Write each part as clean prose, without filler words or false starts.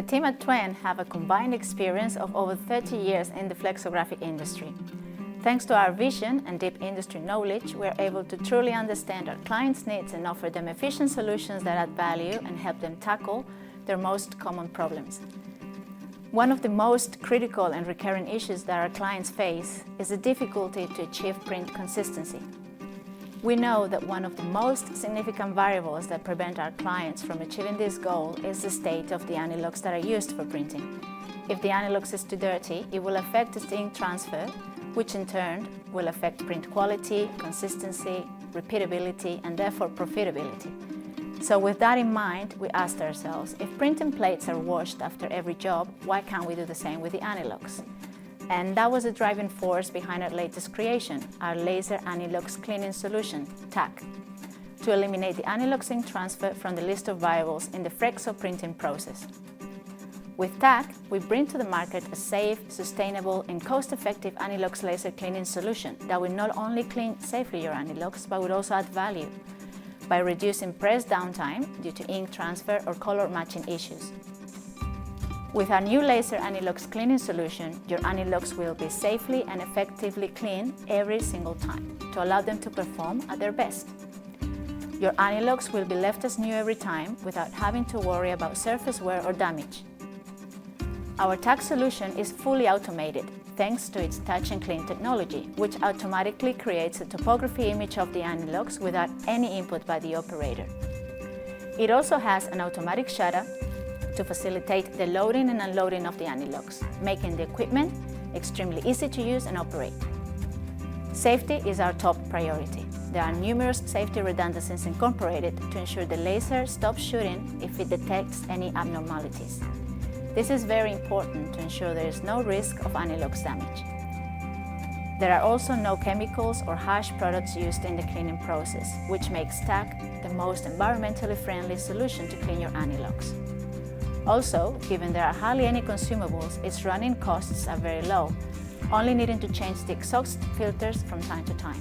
team at TWEN have a combined experience of over 30 years in the flexographic industry. Thanks to our vision and deep industry knowledge, we are able to truly understand our clients' needs and offer them efficient solutions that add value and help them tackle their most common problems. One of the most critical and recurrent issues that our clients face is the difficulty to achieve print consistency. We know that one of the most significant variables that prevent our clients from achieving this goal is the state of the Anilox that are used for printing. If the Anilox is too dirty, it will affect the ink transfer, which in turn will affect print quality, consistency, repeatability, and therefore profitability. So with that in mind, we asked ourselves, if printing plates are washed after every job, why can't we do the same with the Anilox? And that was the driving force behind our latest creation, our laser Anilox cleaning solution, TAC, to eliminate the Anilox ink transfer from the list of variables in the flexo printing process. With TAC, we bring to the market a safe, sustainable, and cost-effective Anilox laser cleaning solution that will not only clean safely your Anilox, but will also add value by reducing press downtime due to ink transfer or color matching issues. With our new laser Anilox cleaning solution, your Anilox will be safely and effectively cleaned every single time to allow them to perform at their best. Your Anilox will be left as new every time without having to worry about surface wear or damage. Our TAC solution is fully automated thanks to its touch and clean technology, which automatically creates a topography image of the Anilox without any input by the operator. It also has an automatic shutter to facilitate the loading and unloading of the Anilox, making the equipment extremely easy to use and operate. Safety is our top priority. There are numerous safety redundancies incorporated to ensure the laser stops shooting if it detects any abnormalities. This is very important to ensure there is no risk of Anilox damage. There are also no chemicals or harsh products used in the cleaning process, which makes TAC the most environmentally friendly solution to clean your Anilox. Also, given there are hardly any consumables, its running costs are very low, only needing to change the exhaust filters from time to time.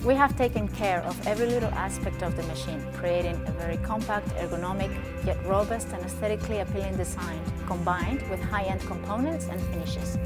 We have taken care of every little aspect of the machine, creating a very compact, ergonomic, yet robust and aesthetically appealing design, combined with high-end components and finishes.